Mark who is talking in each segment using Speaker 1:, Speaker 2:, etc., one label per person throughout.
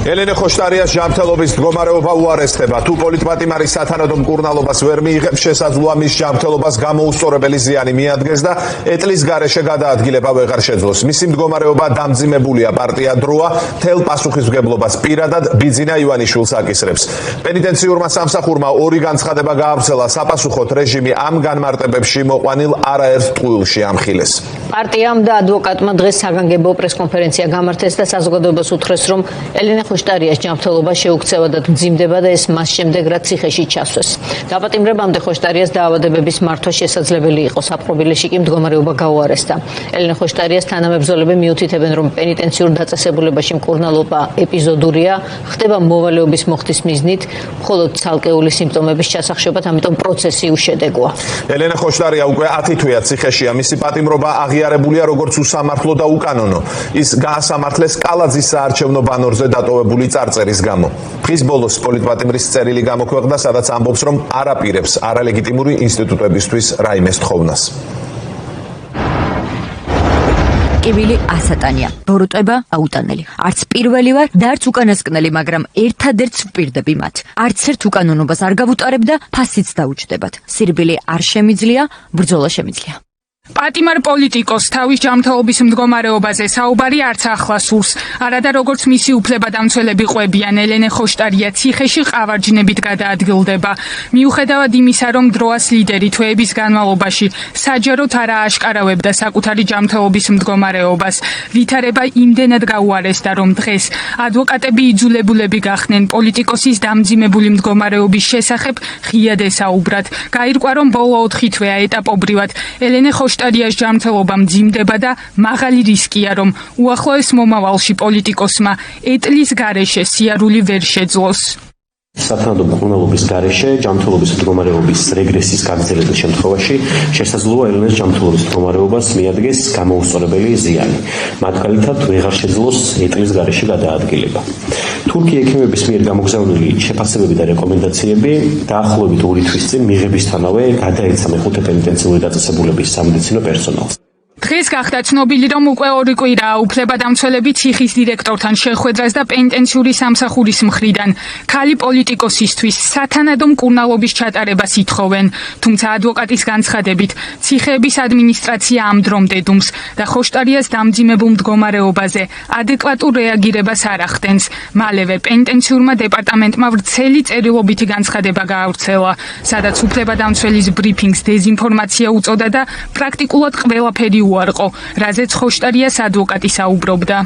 Speaker 1: ელენე ხოშტარიას ჯანმრთელობის მდგომარეობა უარესდება. თუ პოლიტპატიმარი სათანადო მკურნალობას ვერ მიიღებს, შესაძლოა მის ჯანმრთელობას გამოუსწორებელი ზიანი მიადგეს და ეტლის გარეშე გადაადგილება ვეღარ შეძლოს. მისი მდგომარეობა დამძიმებულია. პარტია დროა თელ პასუხისმგებლობას პირადად ბიძინა ივანიშვილს აკისრებს. პენიტენციურმა სამსახურმა ორი განცხადება გაავრცელა. საპასუხოდ რეჟიმი ამ განმარტებებში მოყვანილ არაერთ ტყუილში ამხილეს.
Speaker 2: პარტიამ და ადვოკატმა დღეს საგანგებო პრესკონფერენცია გამართეს და საზოგადოებას უთხრეს, რომ ელენე ხოშტარიას ჯანმრთელობა შეუქცევა და მძიმდება და ეს მას შემდეგ რაც ციხეში ჩასვეს. დაპატიმრებამდე ხოშტარიას დაავადებების მართვა შესაძლებელი იყო, საპყრობილეში კი მდგომარეობა გაუარესდა. ელენე ხოშტარიას თანამებრძოლები მიუთითებენ, რომ პენიტენციურ დაწესებულებაში მკურნალობა ეპიზოდურია, ხდება მოვალეობის მოხდის მიზნით, მხოლოდ ცალკეული სიმპტომების ჩასახშობად, ამიტომ პროცესი უშედეგოა.
Speaker 1: ელენე ხოშტარია უკვე 10 თვეა ციხეშია. მისი პატიმრობა აღიარებულია როგორც უსამართლო და უკანონო. ის გაასამართლეს კალაძის საარჩევნო ბანორზე დატოვებული წარწერის გამო. დღის ბოლოს პოლიტპატიმრის წერილი გამოქვეყნდა, სადაც ამბობს, რომ არ აპირებს არალეგიტიმური ინსტიტუტებისთვის რაიმე სთხოვნას.
Speaker 3: კივილი ასატანია, ბოროტება აუტანელი. არც პირველი ვარ და არც უკანასკნელი, მაგრამ ერთადერთს ვპირდები მათ. არც ერთ უკანონობას არ გავუტარებ და ფასიც დაუჯდებათ. სირბილი არ შემიძლია, ბრძოლა შემიძლია.
Speaker 4: პატიმარ პოლიტიკოს თავის ჯანმრთელობის მდგომარეობაზე საუბარი არც ახლა სურს. არადა როგორც მისი უფლებადამცველები ყვებიან, ელენე ხოშტარია ციხეში ყავარჯნებით გადაადგილდება. მიუხედავად იმისა, რომ დროას ლიდერი თვეების განმავლობაში საჯაროდ არ ააშკარავებდა საკუთარი ჯანმრთელობის მდგომარეობას, ვითარება იმდენად გაუარესდა, რომ დღეს ადვოკატები იძულებულები გახდნენ პოლიტიკოსის დამძიმებული მდგომარეობის შესახებ ღიად ესაუბრათ. გაირკვა, რომ ბოლო 4 თვეა ეტაპობრივად ელენე ხოშტარიას ჯანმრთელობა მძიმდება და მაღალი რისკია, რომ უახლოეს მომავალში პოლიტიკოსმა ეტლის გარეშე სიარული ვერ შეძლოს.
Speaker 5: სათანადო მკურნალობის გარეშე ჯანმრთელობის მდგომარეობის რეგრესის გაგრძელების შემთხვევაში შესაძლოა ელენეს ჯანმრთელობის მდგომარეობას მიადგეს გამოუსწორებელი ზიანი. მათ მაგალითად ვეღარ შეძლოს ეტლის გარეშე გადაადგილება. თურქი ექიმების მიერ გამოგზავნილი შეფასებები და რეკომენდაციები დაახლოებით 2 თვის წინ მიღებისთანავე გადაეცა მეხუთე პენიტენციური დაწესებულების სამედიცინო პერსონალს.
Speaker 4: დღეს გახდა ცნობილი, რომ უკვე 2 კვირაა უფლებადამცველები ციხის დირექტორთან შეხვედრას და პენიტენციური სამსახურის მხრიდან ქალი პოლიტიკოსისთვის სათანადო მკურნალობის ჩატარებას ითხოვენ. თუმცა ადვოკატის განცხადებით, ციხეების ადმინისტრაცია ამ დრომდე დუმს და ხოშტარიას დამძიმებულ მდგომარეობაზე ადეკვატურ რეაგირებას არ ახდენს. მალევე პენიტენციურმა დეპარტამენტმა ვრცელი წერილობითი განცხადება გაავრცელა, სადაც უფლებადამცველის ბრიფინგს დეზინფორმაცია უწოდა და პრაქტიკულად ყველაფერი უარყო, რაზეც ხოშტარიას ადვოკატი საუბრობდა.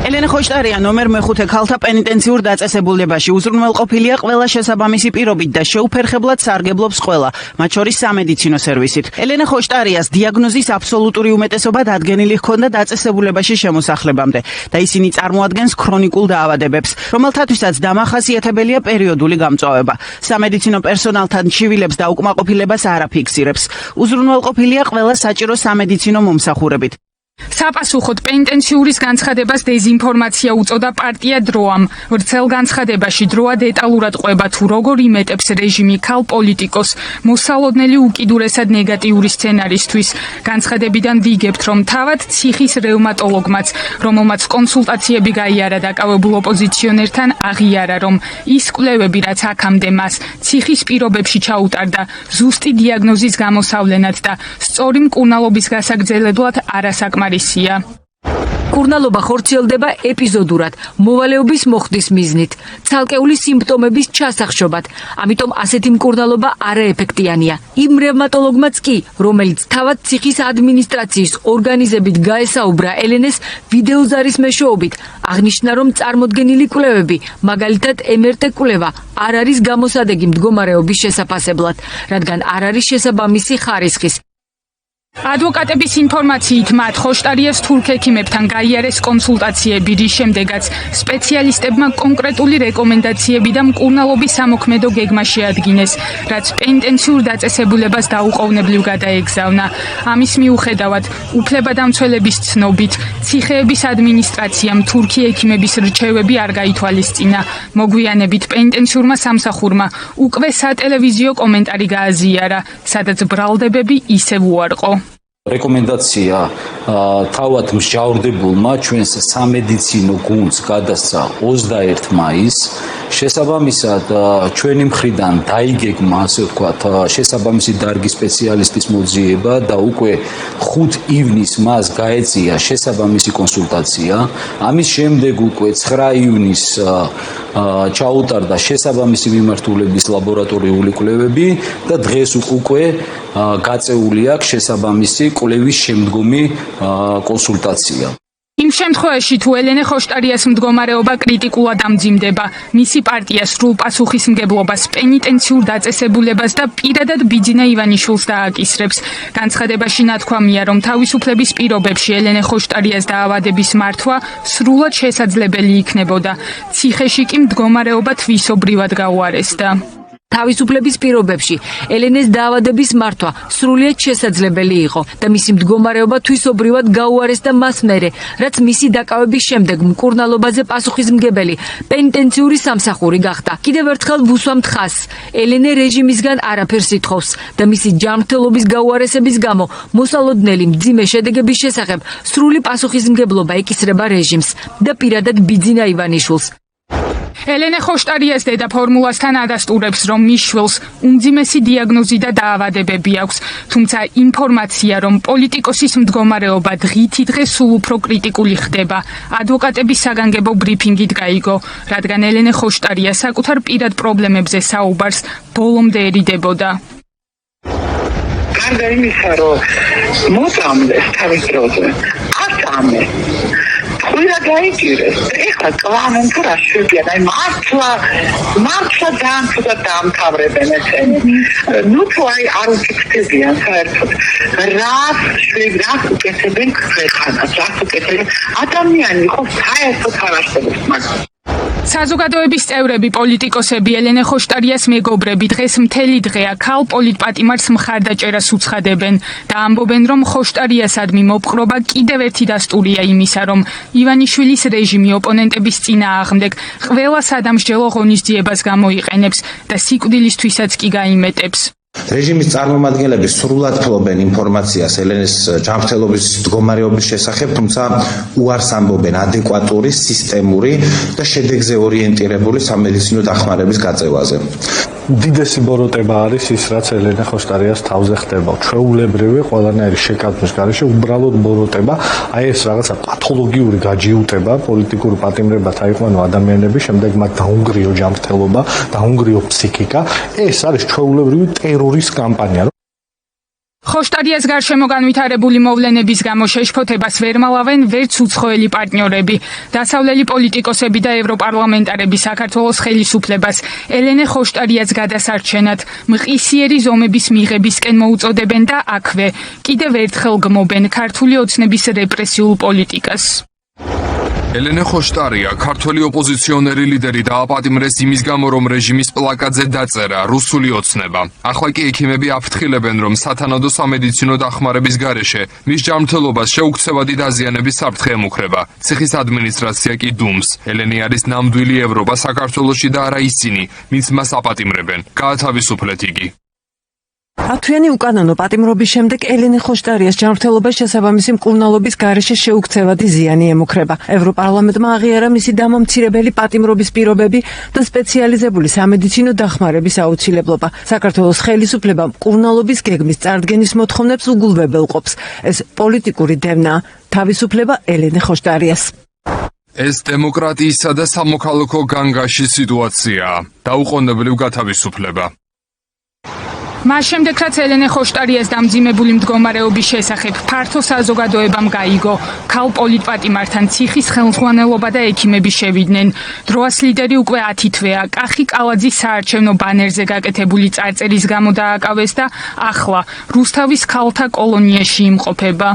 Speaker 6: ელენე ხოშტარია ნომერ მე-5 ქალთა პენიტენციურ დაწესებულებაში უზრუნველყოფილია ყველა შესაბამისი პირობით და შეუფერხებლად სარგებლობს ყველა, მათ შორის სამედიცინო სერვისით. ელენე ხოშტარიას დიაგნოზის აბსოლუტური უმეტესობა დადგენილი ჰქონდა დაწესებულებაში შემოსახლებამდე და ისინი წარმოადგენს ქრონიკულ დაავადებებს, რომელთათვისაც დამახასიათებელია პერიოდული გამწვავება. სამედიცინო პერსონალთან ჩივილებს და უკმაყოფილებას არ აფიქსირებს. უზრუნველყოფილია ყველა საჭირო სამედიცინო მომსახურებით.
Speaker 4: საპასუხოდ პენიტენციური განცხადებას დეზინფორმაცია უწოდა პარტია დროამ. ვრცელ განცხადებაში დროა დეტალურად ყვება თუ როგორ იმეტებს რეჟიმი ქალ პოლიტიკოს მოსალოდნელი უკიდურესად ნეგატიური სცენარისთვის. განცხადებიდან ვიგებთ, რომ თავად ციხის რევმატოლოგმაც, რომელმაც კონსულტაციები გაიარა დაკავებულ ოპოზიციონერთან, აღიარა, რომ ის კვლევები, რაც აქამდე მას ციხის პირობებში ჩაუტარდა, ზუსტი დიაგნოზის გამოსავლენად და სწორი მკურნალობის გასაგრძელებლად არასაკმარისია.
Speaker 3: მკურნალობა ხორციელდება ეპიზოდურად, მოვალეობის მოხდის მიზნით, ცალკეული სიმპტომების ჩასახშობად. ამიტომ ასეთი მკურნალობა არაეფექტიანია. იმ რევმატოლოგმაც კი, რომელიც თავად ციხის ადმინისტრაციის ორგანიზებით გაესაუბრა ელენეს ვიდეოზარის მეშვეობით, აღნიშნა, რომ წარმოდგენილი კვლევები, მაგალითად MRT კვლევა, არ არის გამოსადეგი მდგომარეობის შესაფასებლად, რადგან არ არის შესაბამისი ხარისხის.
Speaker 4: ადვოკატების ინფორმაციით მათ ხოშტარიას თურქ ექიმებთან გაიარეს კონსულტაციები, რის შემდეგაც სპეციალისტებმა კონკრეტული რეკომენდაციები და მკურნალობის სამოქმედო გეგმა შეადგინეს, რაც პენიტენციურ დაწესებულებას დაუყოვნებლივ გადაეგზავნა. ამის მიუხედავად, უფლებადამცველების ცნობით, ციხეების ადმინისტრაციამ თურქი ექიმების რჩევები არ გაითვალისწინა. მოგვიანებით პენიტენციურმა სამსახურმა უკვე სატელევიზიო კომენტარი გააზიარა, სადაც ბრალდებები ისევ უარყო.
Speaker 7: რეკომენდაცია თავად მსჯავრდებულმა ჩვენს სამედიცინო გუნდს გადასცა 21 მაისს. შესაბამისად ჩვენი მხრიდან დაიგეგმა, ასე ვთქვათ, შესაბამისი დარგის სპეციალისტის მოძიება და უკვე 5 ივნისს მას გაეწია შესაბამისი კონსულტაცია. ამის შემდეგ უკვე 9 ივნისს ჩაუტარდა შესაბამისი მიმართულების ლაბორატორიული კვლევები და დღეს უკვე გაწეული აქვს შესაბამისი კვლევის შემდგომი კონსულტაცია.
Speaker 4: იმ შემთხვევაში თუ ელენე ხოშტარიას მდგომარეობა კრიტიკულად ამძიმდება, მისი პარტია სრულ პასუხისმგებლობას, პენიტენციურ დაწესებულებას და პირადად ბიძინა ივანიშვილს დააკისრებს. განცხადებაში ნათქვამია, რომ თავისუფლების პირობებში ელენე ხოშტარიას დაავადების მართვა სრულად შესაძლებელი იქნებოდა. ციხეში კი მდგომარეობა თვისობრივად გაუარესდა.
Speaker 3: თავისუფლების პირობებში ელენეს დაავადების მართვა სრულიად შესაძლებელი იყო და მისი მდგომარეობა თვისობრივად გაუარესდა მას მერე, რაც მისი დაკავების შემდეგ მკურნალობაზე პასუხისმგებელი პენიტენციური სამსახური გახდა. კიდევ ერთხელ ვუსვამთ ხაზს, ელენე რეჟიმისგან არაფერს ითხოვს და მისი ჯანმრთელობის გაუარესების გამო მოსალოდნელი მძიმე შედეგების შესახებ სრული პასუხისმგებლობა ეკისრება რეჟიმს და პირადად ბიძინა ივანიშვილს.
Speaker 4: ელენე ხოშტარიას დედა ფორმულასთან ადასტურებს, რომ მის შვილს უმძიმესი დიაგნოზი და დაავადებები აქვს, თუმცა ინფორმაცია, რომ პოლიტიკოსის მდგომარეობა დღითიდღე სულ უფრო კრიტიკული ხდება, ადვოკატების საგანგებო ბრიფინგით გაიგო, რადგან ელენე ხოშტარია საკუთარ პირად პრობლემებზე საუბარს ბოლომდე ერიდებოდა.
Speaker 8: გარდა იმისა, რომ მოწამდეს თავის დროზე, აწამე. ხულა გაიგირეს. ეხლა კლანენ თუ რა შვებიან, აი მართლა ძალიან ცუდად დაამთავრებენ ესენი. ნუ თუ აი არ უკეთდებიან საერთოდ. რას უკეთებენ ქვეყანას, რას უკეთებენ ადამიანი ხო საერთოდ არ არსებობს მაგ.
Speaker 4: საზოგადოების წევრები, პოლიტიკოსები, ელენე ხოშტარიას მეგობრები დღეს მთელი დღეა ქალ პოლიტპატიმარს მხარდაჭერას უცხადებენ და ამბობენ, რომ ხოშტარიასადმი მოპყრობა კიდევ ერთი დასტურია იმისა, რომ ივანიშვილის რეჟიმი ოპონენტების წინააღმდეგ ყველა სადამსჯელო ღონისძიებას გამოიყენებს და სიკვდილისთვისაც კი გაიმეტებს.
Speaker 9: რეჟიმის წარმომადგენლები სრულად ფლობენ ინფორმაციას ელენეს ჯანმრთელობის მდგომარეობის შესახებ, თუმცა უარს ამბობენ ადეკვატური, სისტემური და შედეგზე ორიენტირებული სამედიცინო დახმარების გაწევაზე.
Speaker 10: უდიდესი ბოროტება არის ის, რაც ელენე ხოშტარიას თავზე ხდება. ჩვეულებრივი ყველანაირი შეკარგვის გარეშე უბრალოდ ბოროტება, აი ეს რაღაცა პათოლოგიური გაჯიუტება, პოლიტიკური პატიმრებად აიყვანო ადამიანები, შემდეგ მათ დაუნგრიო ჯანმრთელობა, დაუნგრიო ფსიქიკა. ეს არის ჩვეულებრივი ტერორის კამპანია.
Speaker 4: ხოშტარიას გარშემო განვითარებული მოვლენების გამო შეშფოთებას ვერ მალავენ ვერც უცხოელი პარტნიორები. დასავლელი პოლიტიკოსები და ევროპარლამენტარები საქართველოს ხელისუფლებას ელენე ხოშტარიას გადასარჩენად მყისიერი ზომების მიღებისკენ მოუწოდებენ და აქვე კიდევ ერთხელ გმობენ ქართული ოცნების რეპრესიულ პოლიტიკას.
Speaker 11: ელენე ხოშტარია, ქართველი ოპოზიციონერი ლიდერი დააპატიმრეს იმის გამო, რომ რეჟიმის პლაკატზე დაწერა რუსული ოცნება. ახლა კი ექიმები აფრთხილებენ, რომ სათანადო სამედიცინო დახმარების გარეშე მის ჯანმრთელობას შეუქცევადი დაზიანების საფრთხე ემუქრება. ციხის ადმინისტრაცია კი დუმს. ელენე არის ნამდვილი ევროპა საქართველოში და არა ისინი, ვინც მას აპატიმრებენ. გაათავისუფლეთ იგი.
Speaker 12: ათვიანი უკანონო პატიმრობის შემდეგ ელენე ხოშტარიას ჯანმრთელობას შესაბამისი მკურნალობის გარეშე შეუქცევადი ზიანი ემუქრება. ევროპარლამენტმა აღიარა მისი დამამცირებელი პატიმრობის პირობები და სპეციალიზებული სამედიცინო დახმარების აუცილებლობა. საქართველოს ხელისუფლება მკურნალობის გეგმის წარდგენის მოთხოვნებს უგულვებელყოფს. ეს პოლიტიკური დევნაა. თავისუფლება ელენე ხოშტარიას.
Speaker 11: ეს დემოკრატიისა და სამოქალაქო განგაშის სიტუაციაა. დაუყოვნებლივ გათავისუფლება.
Speaker 4: მას შემდეგ, რაც ელენე ხოშტარიას დამძიმებული მდგომარეობის შესახებ ფართო საზოგადოებამ გაიგო, ქალ პოლიტპატიმართან ციხის ხელმძღვანელობა და ექიმები შევიდნენ. დროას ლიდერი უკვე 10 თვეა კახი კალაძის საარჩევნო ბანერზე გაკეთებული წარწერის გამო დააკავეს და ახლა რუსთავის ქალთა კოლონიაში იმყოფება.